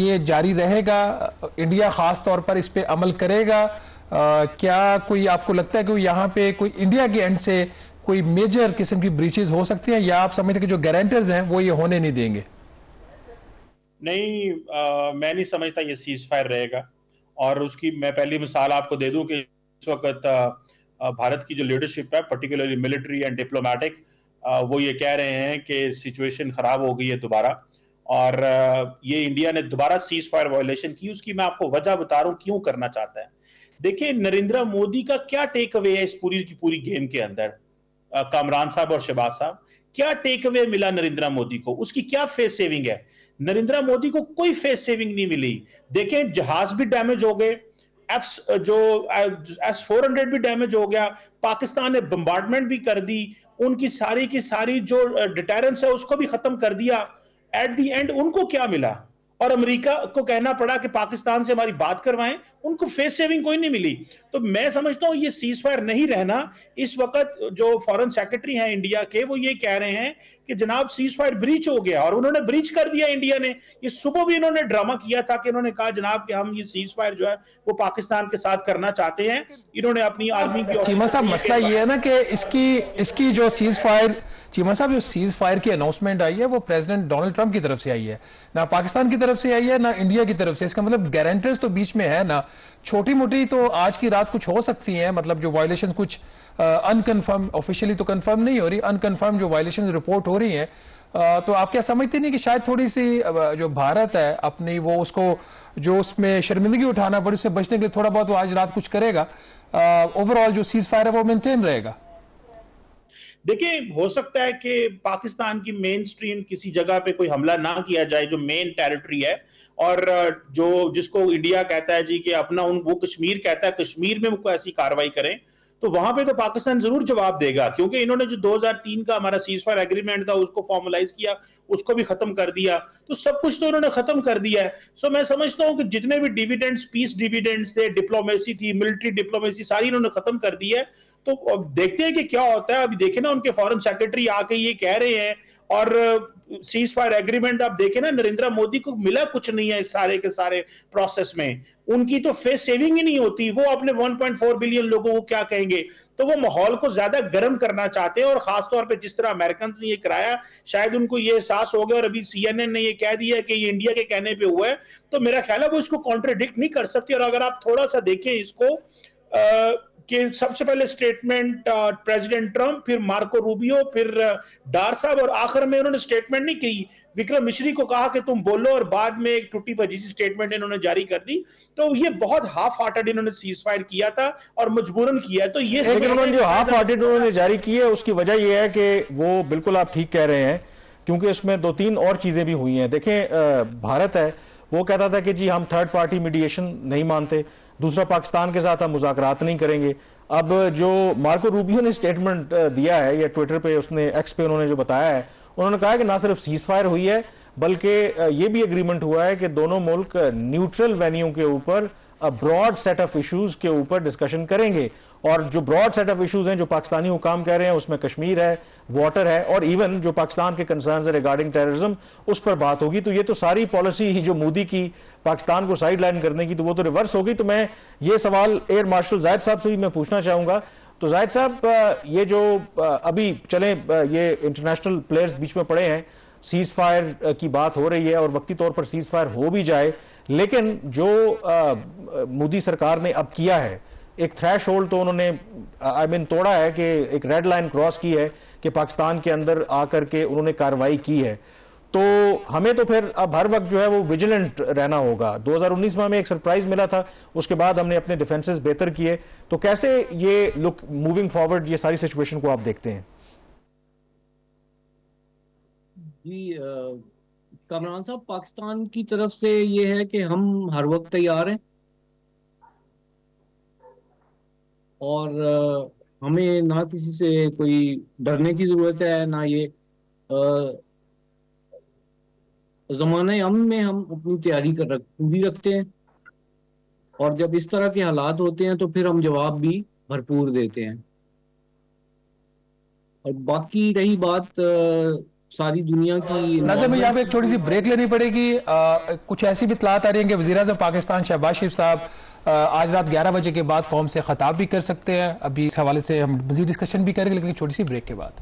ये जारी रहेगा? इंडिया खास तौर पर इस पे अमल करेगा? क्या कोई आपको लगता है कि यहाँ पे कोई इंडिया के एंड से कोई मेजर किस्म की ब्रीचेस हो सकती हैं, या आप समझते हैं कि जो गारंटर्स हैं वो ये होने नहीं देंगे? नहीं, मैं नहीं समझता ये सीज फायर रहेगा। और उसकी मैं पहली मिसाल आपको दे दूं कि इस वक्त भारत की जो लीडरशिप है, पर्टिकुलरली मिलिट्री एंड डिप्लोमेटिक, वो ये कह रहे हैं कि सिचुएशन खराब हो गई है दोबारा, और ये इंडिया ने दोबारा सीज फायर वायलेशन की। उसकी मैं आपको वजह बता रहा हूं क्यों करना चाहता है। देखिए, नरेंद्र मोदी का क्या टेक अवे है इस पूरी की पूरी गेम के अंदर? कामरान साहब और शहबाज साहब, क्या टेक अवे मिला नरेंद्र मोदी को? उसकी क्या फेस सेविंग है? नरेंद्र मोदी को कोई फेस सेविंग नहीं मिली। देखें, जहाज भी डैमेज हो गए, S-400 भी डैमेज हो गया, पाकिस्तान ने बम्बार्डमेंट भी कर दी, उनकी सारी की सारी जो डिटेरेंस है उसको भी खत्म कर दिया। एट द एंड उनको क्या मिला? और अमेरिका को कहना पड़ा कि पाकिस्तान से हमारी बात करवाएं, उनको फेस सेविंग कोई नहीं मिली। तो मैं समझता हूं ये सीज फायर नहीं रहना। इस वक्त जो फॉरेन सेक्रेटरी हैं इंडिया के, वो ये कह रहे हैं कि जनाब सीज फायर ब्रीच हो गया, और उन्होंने ब्रीच कर दिया इंडिया ने। ये सुबह भी इन्होंने ड्रामा किया था कि इन्होंने कहा जनाब कि हम ये सीज फायर जो है वो पाकिस्तान के साथ करना चाहते हैं। इन्होंने अपनी आर्मी की चीमा साहब, मसला ये है ना कि इसकी जो सीज फायर, चीमा साहब, जो सीज फायर की अनाउंसमेंट आई है वो प्रेसिडेंट डोनाल्ड ट्रंप की तरफ से आई है, ना पाकिस्तान की तरफ से आई है, ना इंडिया की तरफ से। इसका मतलब गारंटर्स तो बीच में है ना। छोटी मोटी तो आज की रात कुछ हो सकती हैं, मतलब जो वायलेशन कुछ अनकन्फर्म, ऑफिशियली तो कंफर्म नहीं हो रही, अनकन्फर्म जो वायलेशन रिपोर्ट हो रही हैं, तो आप क्या समझते नहीं कि शायद थोड़ी सी जो भारत है अपनी, वो उसको जो उसमें शर्मिंदगी उठाना पड़ी उससे बचने के लिए थोड़ा बहुत वो आज रात कुछ करेगा? ओवरऑल जो सीज फायर है वो मेंटेन रहेगा? देखिए, हो सकता है कि पाकिस्तान की मेन स्ट्रीम किसी जगह पे कोई हमला ना किया जाए जो मेन टेरिटरी है, और जो जिसको इंडिया कहता है जी कि अपना वो कश्मीर कहता है, कश्मीर में वो ऐसी कार्रवाई करें, तो वहां पे तो पाकिस्तान जरूर जवाब देगा। क्योंकि इन्होंने जो 2003 का हमारा सीज फायर एग्रीमेंट था उसको फॉर्मलाइज किया, उसको भी खत्म कर दिया, तो सब कुछ तो इन्होंने खत्म कर दिया है। सो मैं समझता हूं कि जितने भी डिविडेंड्स, पीस डिविडेंड्स थे, डिप्लोमेसी थी, मिलिट्री डिप्लोमेसी, सारी इन्होंने खत्म कर दी है। तो अब देखते हैं कि क्या होता है। अभी देखे ना, उनके फॉरेन सेक्रेटरी आके ये कह रहे हैं, और सीज फायर एग्रीमेंट आप देखें ना, नरेंद्र मोदी को मिला कुछ नहीं है इस सारे के सारे प्रोसेस में। उनकी तो फेस सेविंग ही नहीं होती, वो अपने 1.4 बिलियन लोगों को क्या कहेंगे। तो वो माहौल को ज्यादा गर्म करना चाहते हैं, और खासतौर पे जिस तरह अमेरिकन ने ये कराया, शायद उनको ये एहसास हो गया, और अभी CNN ने ये कह दिया कि ये इंडिया के कहने पे हुआ है, तो मेरा ख्याल है वो इसको कॉन्ट्रडिक्ट नहीं कर सकती। और अगर आप थोड़ा सा देखें इसको कि सबसे पहले स्टेटमेंट प्रेसिडेंट ट्रंप, फिर मार्को रूबियो, फिर डार साहब, और आखिर में उन्होंने स्टेटमेंट नहीं की, विक्रम मिश्री को कहा कि तुम बोलो, और बाद में एक टूटी भजी सी स्टेटमेंट इन्होंने जारी कर दी। तो ये बहुत हाफ हार्टेड इन्होंने सीज फायर किया था और मजबूरन किया। तो ये लेकिन उन्होंने जो हाफ हार्टेड उन्होंने जारी की है उसकी वजह यह है कि वो, बिल्कुल आप ठीक कह रहे हैं, क्योंकि इसमें 2-3 और चीजें भी हुई हैं। देखें, भारत है वो कहता था कि जी हम थर्ड पार्टी मीडिएशन नहीं मानते, दूसरा पाकिस्तान के साथ हम मुज़ाकरात नहीं करेंगे। अब जो मार्को रूबियो ने स्टेटमेंट दिया है, या ट्विटर पे उसने, एक्स पे उन्होंने जो बताया है, उन्होंने कहा कि ना सिर्फ सीज फायर हुई है बल्कि ये भी एग्रीमेंट हुआ है कि दोनों मुल्क न्यूट्रल वेन्यू के ऊपर ब्रॉड सेट ऑफ इश्यूज के ऊपर डिस्कशन करेंगे। और जो ब्रॉड सेट ऑफ इश्यूज हैं जो पाकिस्तानी हुकाम कह रहे हैं, उसमें कश्मीर है, वाटर है, और इवन जो पाकिस्तान के कंसर्न्स है रिगार्डिंग टेररिज्म, उस पर बात होगी। तो ये तो सारी पॉलिसी ही जो मोदी की पाकिस्तान को साइड लाइन करने की, तो वो तो रिवर्स होगी। तो मैं ये सवाल एयर मार्शल जायद साहब से भी मैं पूछना चाहूंगा। तो जायद साहब, ये जो अभी चले ये इंटरनेशनल प्लेयर्स बीच में पड़े हैं, सीज फायर की बात हो रही है और वक्ती तौर पर सीज फायर हो भी जाए, लेकिन जो मोदी सरकार ने अब किया है, एक थ्रेश होल्ड तो उन्होंने तोड़ा है, कि एक रेड लाइन क्रॉस की है कि पाकिस्तान के अंदर आकर के उन्होंने कार्रवाई की है। तो हमें तो फिर अब हर वक्त जो है वो विजिलेंट रहना होगा। 2019 में हमें एक सरप्राइज मिला था, उसके बाद हमने अपने डिफेंसेस बेहतर किए। तो कैसे ये लुक मूविंग फॉरवर्ड ये सारी सिचुएशन को आप देखते हैं? जी कमरान साहब, पाकिस्तान की तरफ से ये है कि हम हर वक्त तैयार हैं, और हमें ना किसी से कोई डरने की जरूरत है, ना ये ज़माने अमन में हम अपनी तैयारी पूरी रखते हैं, और जब इस तरह के हालात होते हैं तो फिर हम जवाब भी भरपूर देते हैं। और बाकी रही बात सारी दुनिया की, नाज़िर भाई यहाँ पे एक छोटी सी ब्रेक लेनी पड़ेगी। कुछ ऐसी भी इत्तलात आ रही है कि वज़ीर-ए-आज़म पाकिस्तान शहबाज शरीफ साहब आज रात 11 बजे के बाद कौम से खिताब भी कर सकते हैं। अभी इस हवाले से हम मज़ीद डिस्कशन भी करेंगे, लेकिन एक छोटी सी ब्रेक के बाद।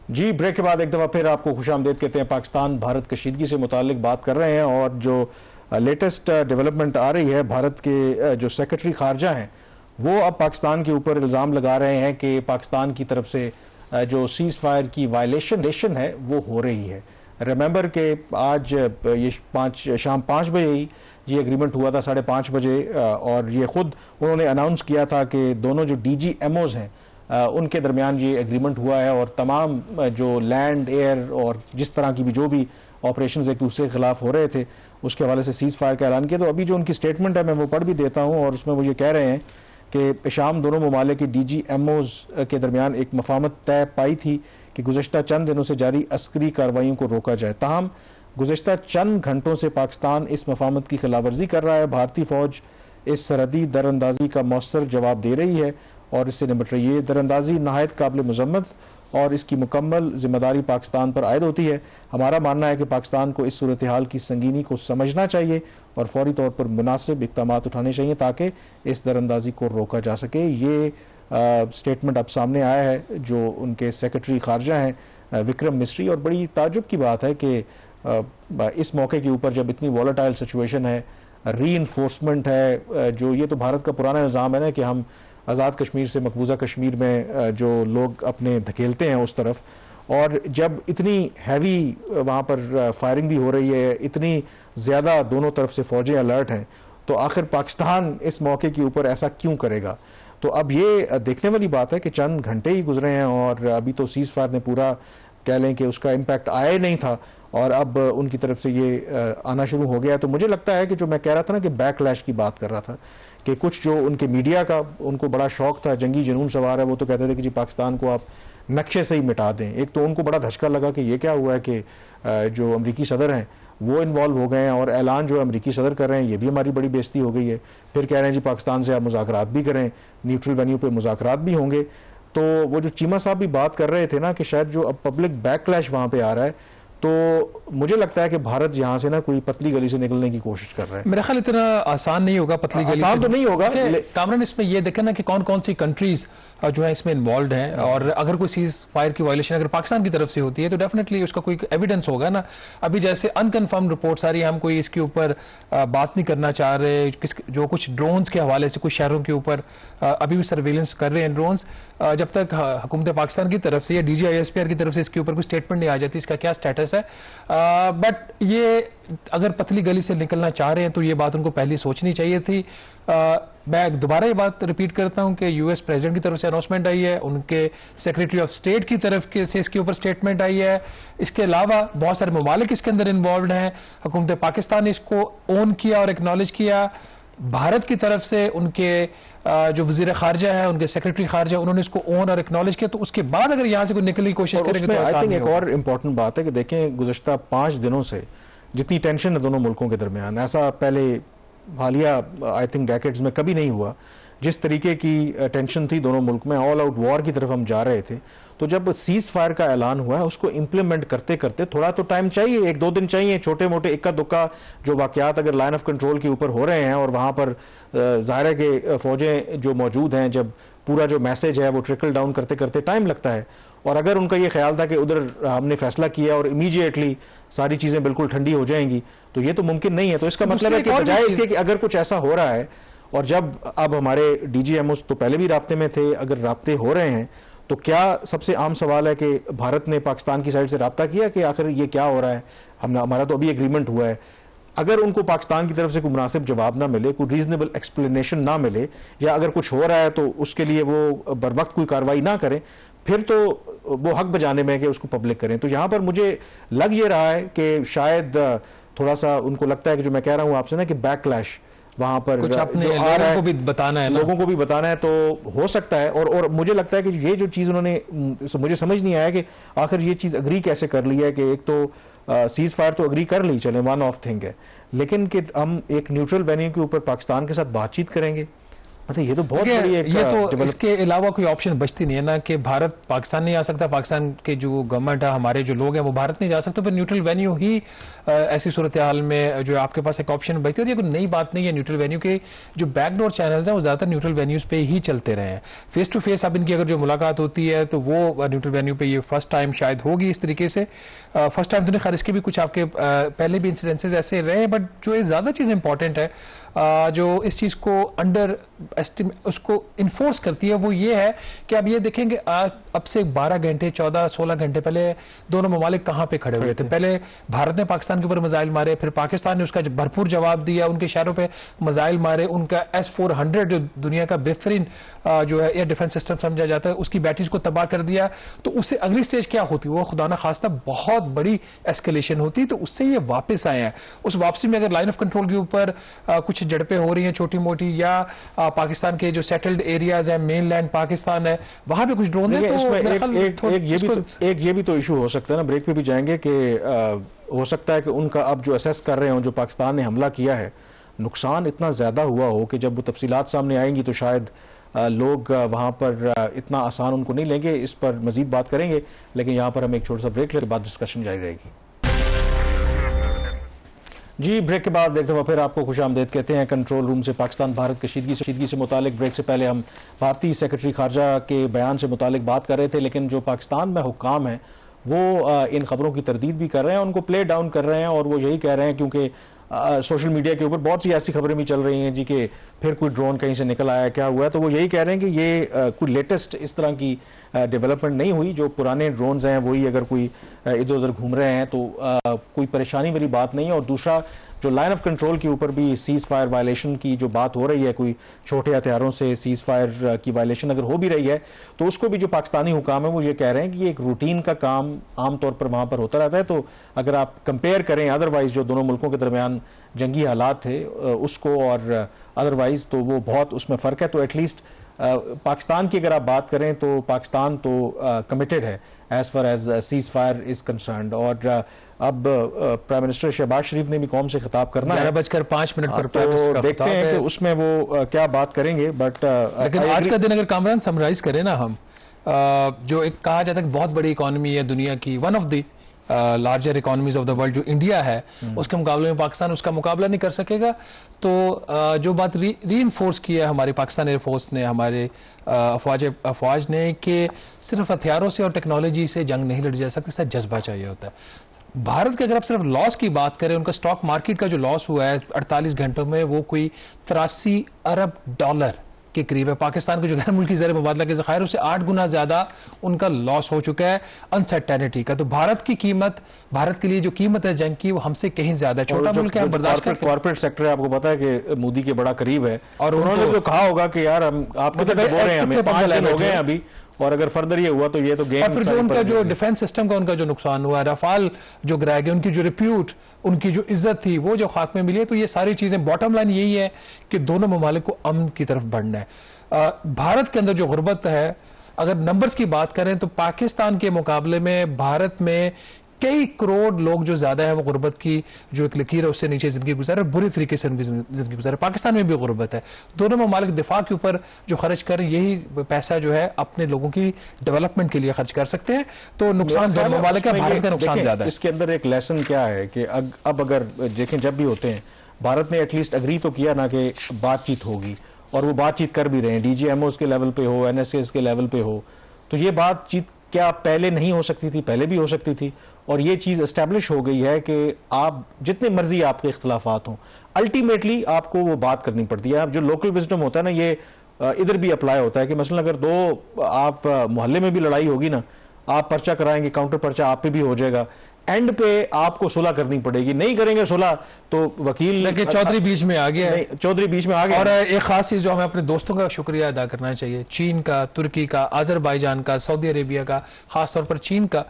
जी, ब्रेक के बाद एक दफ़ा फिर आपको खुशामदीद कहते हैं। पाकिस्तान भारत कशीदगी से मुतालिक बात कर रहे हैं, और जो लेटेस्ट डेवलपमेंट आ रही है, भारत के जो सेक्रेटरी खारजा हैं वो अब पाकिस्तान के ऊपर इल्ज़ाम लगा रहे हैं कि पाकिस्तान की तरफ से जो सीज फायर की वायलेशन है वो हो रही है। रिमेंबर के आज ये शाम 5 बजे ही ये एग्रीमेंट हुआ था, 5:30 बजे, और ये खुद उन्होंने अनाउंस किया था कि दोनों जो DGMOs हैं उनके दरमियान ये एग्रीमेंट हुआ है, और तमाम जो लैंड, एयर और जिस तरह की भी जो भी ऑपरेशंस एक दूसरे के खिलाफ हो रहे थे उसके हवाले से सीज फायर का ऐलान किया। तो अभी जो उनकी स्टेटमेंट है मैं वो पढ़ भी देता हूँ, और उसमें वो ये कह रहे हैं कि शाम दोनों ममालिक की DGMOs के दरमियान एक मफाहमत तय पाई थी कि गुज़श्ता चंद दिनों से जारी अस्करी कार्रवाइयों को रोका जाए। ताहम गुज़श्ता चंद घंटों से पाकिस्तान इस मफाहमत की खिलाफवर्जी कर रहा है। भारतीय फौज इस सरहदी दरअंदाजी का मौसर जवाब दे रही है और इससे निपट रही है। ये दरअंदाजी नहायत काबिल मजम्मत और इसकी मुकम्मल जिम्मेदारी पाकिस्तान पर आयद होती है। हमारा मानना है कि पाकिस्तान को इस सूरत हाल की संगीनी को समझना चाहिए और फौरी तौर पर मुनासिब इक़दाम उठाने चाहिए ताकि इस दरअंदाजी को रोका जा सके। ये स्टेटमेंट अब सामने आया है जो उनके सेक्रेटरी खारजा हैं विक्रम मिस्री, और बड़ी ताजुब की बात है कि इस मौके के ऊपर जब इतनी वॉलेटाइल सिचुएशन है, री इन्फोर्समेंट है, जो ये तो भारत का पुराना इल्ज़ाम है ना कि हम आज़ाद कश्मीर से मकबूजा कश्मीर में जो लोग अपने धकेलते हैं उस तरफ, और जब इतनी हैवी वहाँ पर फायरिंग भी हो रही है, इतनी ज़्यादा दोनों तरफ से फ़ौजें अलर्ट हैं, तो आखिर पाकिस्तान इस मौके के ऊपर ऐसा क्यों करेगा। तो अब ये देखने वाली बात है कि चंद घंटे ही गुजरे हैं और अभी तो सीज़ फायर ने पूरा कह लें कि उसका इम्पैक्ट आया ही नहीं था और अब उनकी तरफ से ये आना शुरू हो गया। तो मुझे लगता है कि जो मैं कह रहा था ना कि बैकलैश की बात कर रहा था कि कुछ जो उनके मीडिया का उनको बड़ा शौक था, जंगी जुनून सवार है, वो तो कहते थे कि जी पाकिस्तान को आप नक्शे से ही मिटा दें। एक तो उनको बड़ा धचका लगा कि ये क्या हुआ है कि जो अमरीकी सदर हैं वो इन्वॉल्व हो गए हैं, और ऐलान जो अमेरिकी सदर कर रहे हैं ये भी हमारी बड़ी बेइज्जती हो गई है। फिर कह रहे हैं जी पाकिस्तान से आप मुज़ाकरात भी करें, न्यूट्रल वेन्यू पे मुज़ाकरात भी होंगे। तो वो जो चीमा साहब भी बात कर रहे थे ना कि शायद जो अब पब्लिक बैकलैश वहाँ पे आ रहा है, तो मुझे लगता है कि भारत यहाँ से ना कोई पतली गली से निकलने की कोशिश कर रहा है। मेरा ख्याल इतना आसान नहीं होगा पतली गली आसान तो नहीं होगा। कामरान इसमें ये देखें ना कि कौन कौन सी कंट्रीज जो है इसमें इन्वॉल्व हैं, और अगर कोई सीज फायर की वायलेशन अगर पाकिस्तान की तरफ से होती है तो डेफिनेटली उसका कोई एविडेंस होगा ना। अभी जैसे अनकन्फर्म रिपोर्ट्स आ रही है, हम कोई इसके ऊपर बात नहीं करना चाह रहे, जो कुछ ड्रोन्स के हवाले से कुछ शहरों के ऊपर अभी भी सर्वेलेंस कर रहे हैं ड्रोन्स, जब तक हुकूमत पाकिस्तान की तरफ से या DGISPR की तरफ से इसके ऊपर कोई स्टेटमेंट नहीं आ जाती इसका क्या स्टेटस है। बट ये अगर पतली गली से निकलना चाह रहे हैं तो ये बात उनको पहले सोचनी चाहिए थी। मैं दोबारा ये बात रिपीट करता हूं कि US प्रेसिडेंट की तरफ से अनाउंसमेंट आई है, उनके सेक्रेटरी ऑफ स्टेट की तरफ से इसके ऊपर स्टेटमेंट आई है। इसके अलावा बहुत सारे ममालिक इसके अंदर इन्वॉल्व हैं। हुकूमत पाकिस्तान ने इसको ओन किया और एक्नॉलेज किया। भारत की तरफ से उनके जो वजीर खारजा है, उनके सेक्रेटरी खारजा, उन्होंने इसको ओन और एक्नॉलेज किया। तो उसके बाद अगर यहाँ से कोई निकलने की कोशिश करेंगे तो आई थिंक एक और इम्पोर्टेंट बात है कि देखें गुज़श्ता 5 दिनों से जितनी टेंशन है दोनों मुल्कों के दरमियान, ऐसा पहले हालिया आई थिंक डेकेड्स में कभी नहीं हुआ। जिस तरीके की टेंशन थी दोनों मुल्क में, ऑल आउट वॉर की तरफ हम जा रहे थे, तो जब सीज फायर का ऐलान हुआ है उसको इम्प्लीमेंट करते करते थोड़ा तो टाइम चाहिए, 1-2 दिन चाहिए। छोटे मोटे इक्का दुक्का जो वाकयात अगर लाइन ऑफ कंट्रोल के ऊपर हो रहे हैं और वहां पर ज़ाहिर है कि फौजें जो मौजूद हैं, जब पूरा जो मैसेज है वो ट्रिकल डाउन करते करते टाइम लगता है। और अगर उनका ये ख्याल था कि उधर हमने फैसला किया और इमीडिएटली सारी चीज़ें बिल्कुल ठंडी हो जाएंगी, तो ये तो मुमकिन नहीं है। तो इसका मतलब है कि बजाय इसके कि अगर कुछ ऐसा हो रहा है, और जब अब हमारे DGMOs तो पहले भी राब्ते में थे, अगर राब्ते हो रहे हैं तो क्या सबसे आम सवाल है कि भारत ने पाकिस्तान की साइड से राब्ता किया कि आखिर ये क्या हो रहा है। हमारा तो अभी एग्रीमेंट हुआ है। अगर उनको पाकिस्तान की तरफ से कोई मुनासिब जवाब ना मिले, कोई रीजनेबल एक्सप्लेनेशन ना मिले, या अगर कुछ हो रहा है तो उसके लिए वो बर वक्त कोई कार्रवाई ना करें, फिर तो वो हक बजाने में कि उसको पब्लिक करें। तो यहाँ पर मुझे लग ये रहा है कि शायद थोड़ा सा उनको लगता है कि जो मैं कह रहा हूँ आपसे ना कि बैकलैश वहां पर कुछ अपने लोगों को भी बताना है, लोगों को भी बताना है, तो हो सकता है। और मुझे लगता है कि ये जो चीज़ उन्होंने, मुझे समझ नहीं आया कि आखिर ये चीज़ अग्री कैसे कर ली है कि एक तो सीज फायर तो अग्री कर ली, चले वन ऑफ थिंग है, लेकिन कि हम एक न्यूट्रल वेन्यू के ऊपर पाकिस्तान के साथ बातचीत करेंगे, मतलब ये तो बहुत बड़ी एक ये तो इसके अलावा कोई ऑप्शन बचती नहीं है ना कि भारत पाकिस्तान नहीं आ सकता, पाकिस्तान के जो गवर्नमेंट है, हमारे जो लोग हैं वो भारत नहीं जा सकते, पर न्यूट्रल वेन्यू ही ऐसी सूरत हाल में जो आपके पास एक ऑप्शन बचती है। और ये कोई नई बात नहीं है। न्यूट्रल वेन्यू के जो बैकडोर चैनल्स हैं वो ज्यादातर न्यूट्रल वेन्यूज पे ही चलते रहे हैं। फेस टू फेस अब इनकी अगर जो मुलाकात होती है तो वो न्यूट्रल वेन्यू पे ये फर्स्ट टाइम शायद होगी इस तरीके से। फर्स्ट टाइम तो नहीं, खैर इसके भी कुछ आपके पहले भी इंसिडेंसेस ऐसे रहे, बट जो ज्यादा चीज इंपॉर्टेंट है जो इस चीज को अंडर एस्टिमेट उसको इन्फोर्स करती है वो ये है कि अब ये देखेंगे अब से 12 घंटे 14-16 घंटे पहले दोनों ममालिक कहां पे खड़े हुए थे। पहले भारत ने पाकिस्तान के ऊपर मिसाइल मारे, फिर पाकिस्तान ने उसका भरपूर जवाब दिया, उनके शहरों पे मिसाइल मारे। उनका S-400 जो दुनिया का बेहतरीन जो है एयर डिफेंस सिस्टम समझा जाता है, उसकी बैटरीज को तबाह कर दिया। तो उससे अगली स्टेज क्या होती, वो खुदा ना खास्ता बहुत बड़ी एस्केलेशन होती। तो उससे ये वापस आए हैं। उस वापसी में अगर लाइन ऑफ कंट्रोल के ऊपर कुछ झड़पें हो रही हैं छोटी मोटी, या पाकिस्तान के जो सेटल्ड एरियाज है, मेनलैंड पाकिस्तान है, वहां पे कुछ ड्रोन है, तो एक ये भी तो इशू हो सकता है ना, ब्रेक पे भी जाएंगे, कि हो सकता है कि उनका अब जो असेस कर रहे हो जो पाकिस्तान ने हमला किया है, नुकसान इतना ज्यादा हुआ हो कि जब वो तफसीलात सामने आएंगी तो शायद लोग वहां पर इतना आसान उनको नहीं लेंगे। इस पर मजीद बात करेंगे, लेकिन यहाँ पर हम एक छोटा सा ब्रेक लेकर बाद डिस्कशन जारी रहेगी। जी, ब्रेक के बाद एक दफ़ा फिर आपको खुशामदीद कहते हैं कंट्रोल रूम से। पाकिस्तान भारत कशीदगी से मुतालिक ब्रेक से पहले हम भारतीय सेक्रेटरी खारजा के बयान से मुतालिक बात कर रहे थे, लेकिन जो पाकिस्तान में हुक्काम हैं वो इन खबरों की तरदीद भी कर रहे हैं, उनको प्ले डाउन कर रहे हैं, और वो यही कह रहे हैं क्योंकि सोशल मीडिया के ऊपर बहुत सी ऐसी खबरें भी चल रही हैं जी कि फिर कोई ड्रोन कहीं से निकल आया, क्या हुआ है, तो वो यही कह रहे हैं कि ये कोई लेटेस्ट इस तरह की डेवलपमेंट नहीं हुई। जो पुराने ड्रोन्स हैं वही अगर कोई इधर उधर घूम रहे हैं तो कोई परेशानी वाली बात नहीं है। और दूसरा, जो लाइन ऑफ कंट्रोल के ऊपर भी सीज फायर वायलेशन की जो बात हो रही है, कोई छोटे हथियारों से सीज फायर की वायलेशन अगर हो भी रही है, तो उसको भी जो पाकिस्तानी हुकाम है वो ये कह रहे हैं कि ये एक रूटीन का काम आमतौर पर वहां पर होता रहता है। तो अगर आप कंपेयर करें अदरवाइज जो दोनों मुल्कों के दरमियान जंगी हालात थे उसको और अदरवाइज, तो वो बहुत उसमें फ़र्क है। तो एटलीस्ट पाकिस्तान की अगर आप बात करें तो पाकिस्तान तो कमिटेड है as far as cease fire is concerned. और अब प्राइम मिनिस्टर शहबाज शरीफ ने भी कौम से खिताब करना है 11:05 पर तो देखते हैं कि उसमें वो क्या बात करेंगे। बट लेकिन आज का दिन अगर कामरान समराइज करें ना हम, जो एक कहा जाता है कि बहुत बड़ी इकोनॉमी है दुनिया की, one of the larger economies of the world जो इंडिया है, उसके मुकाबले में पाकिस्तान उसका मुकाबला नहीं कर सकेगा। तो जो बात रीइंफोर्स किया है हमारी पाकिस्तान एयरफोर्स ने, हमारे अफवाज ने, कि सिर्फ हथियारों से और टेक्नोलॉजी से जंग नहीं लड़ी जा सकती, इसका जज्बा चाहिए होता है। भारत के अगर आप सिर्फ लॉस की बात करें, उनका स्टॉक मार्केट का जो लॉस हुआ है 48 घंटों में, वो कोई 83 अरब डॉलर के करीब है। पाकिस्तान के जो गैर मुल्की ज़र मुबादला के ज़खायर उससे 8 गुना ज्यादा उनका लॉस हो चुका है अनसर्टेनिटी का। तो भारत की कीमत, भारत के लिए जो कीमत है जंग की, वो हमसे कहीं ज्यादा है। छोटा मुल्क है, हम बर्दाश्त करते हैं। कॉर्पोरेट सेक्टर है, आपको पता है कि मोदी के बड़ा करीब है, और उन्होंने तो कहा होगा कि यार हम आपके तो बोल रहे हैं, हमें 5 दिन हो गए अभी, और अगर फर्दर ये हुआ तो ये तो गेम। और फिर जो उनका जो डिफेंस सिस्टम का उनका जो नुकसान हुआ, रफाल जो गिराए गए, उनकी जो रिप्यूट, उनकी जो इज्जत थी, वो जो खाक में मिली है। तो ये सारी चीजें, बॉटम लाइन यही है कि दोनों ममालिक को अमन की तरफ बढ़ना है। भारत के अंदर जो गुर्बत है, अगर नंबर्स की बात करें तो पाकिस्तान के मुकाबले में भारत में कई करोड़ लोग जो ज्यादा है वो गुर्बत की जो एक लकीर है उससे नीचे जिंदगी गुजारे, बुरी तरीके से उनकी जिंदगी गुजारे। पाकिस्तान में भी गुर्बत है। दोनों ममालिक दिफा के ऊपर जो खर्च करें, यही पैसा जो है अपने लोगों की डेवलपमेंट के लिए खर्च कर सकते हैं। तो नुकसान दोनों ममालिक का, भारत का नुकसान ज्यादा है। इसके अंदर एक लेसन क्या है कि अब अगर देखें, जब भी होते हैं, भारत ने एटलीस्ट अग्री तो किया ना कि बातचीत होगी, और वो बातचीत कर भी रहे हैं, DGMOs के लेवल पे हो, NSAs के लेवल पे हो। तो ये बातचीत क्या पहले नहीं हो सकती थी? पहले भी हो सकती थी, और ये चीज एस्टेब्लिश हो गई है कि आप जितने मर्जी आपके इख्तलाफात हों, अल्टीमेटली आपको वो बात करनी पड़ती है। जो लोकल विजडम होता है ना, ये इधर भी अप्लाई होता है कि मसलन अगर दो आप मोहल्ले में भी लड़ाई होगी ना, आप पर्चा कराएंगे, काउंटर पर्चा आप पे भी हो जाएगा, एंड पे आपको सुलह करनी पड़ेगी। नहीं करेंगे सुलह तो वकील, लेकिन चौधरी बीच में आ गया है, चौधरी बीच में आ गया। और एक खास चीज जो हमें अपने दोस्तों का शुक्रिया अदा करना चाहिए, चीन का, तुर्की का, अजरबैजान का, सऊदी अरेबिया का, खासतौर पर चीन का,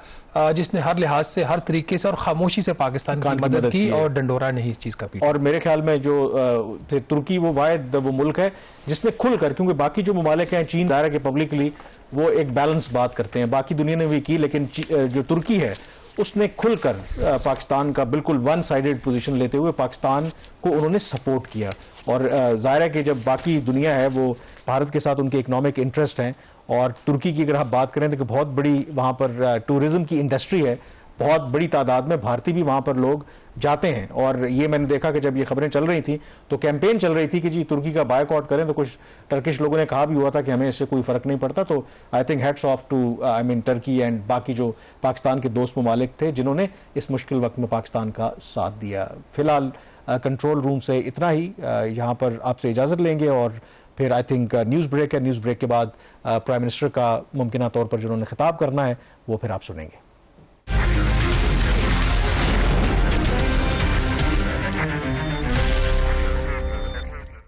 जिसने हर लिहाज से, हर तरीके से और खामोशी से पाकिस्तान की मदद की, और डंडोरा नहीं इस चीज का पीछा। और मेरे ख्याल में जो तुर्की वो वाहिद वो मुल्क है जिसने खुलकर, क्योंकि बाकी जो ममालिक हैं, चीन दायरा के पब्लिकली वो एक बैलेंस बात करते हैं, बाकी दुनिया ने भी की, लेकिन जो तुर्की है उसने खुलकर पाकिस्तान का बिल्कुल वन साइडेड पोजीशन लेते हुए पाकिस्तान को उन्होंने सपोर्ट किया। और जाहिर है कि जब बाकी दुनिया है वो भारत के साथ उनके इकोनॉमिक इंटरेस्ट हैं, और तुर्की की अगर आप बात करें तो बहुत बड़ी वहाँ पर टूरिज्म की इंडस्ट्री है, बहुत बड़ी तादाद में भारतीय भी वहाँ पर लोग जाते हैं। और ये मैंने देखा कि जब ये खबरें चल रही थी तो कैंपेन चल रही थी कि जी तुर्की का बायकॉट करें, तो कुछ टर्किश लोगों ने कहा भी हुआ था कि हमें इससे कोई फर्क नहीं पड़ता। तो I think heads off to Turkey and बाकी जो पाकिस्तान के दोस्त ममालिक थे जिन्होंने इस मुश्किल वक्त में पाकिस्तान का साथ दिया। फिलहाल कंट्रोल रूम से इतना ही, यहाँ पर आपसे इजाज़त लेंगे, और फिर आई थिंक न्यूज़ ब्रेक है, न्यूज़ ब्रेक के बाद प्राइम मिनिस्टर का मुमकिन तौर पर जिन्होंने खिताब करना है वो फिर आप सुनेंगे।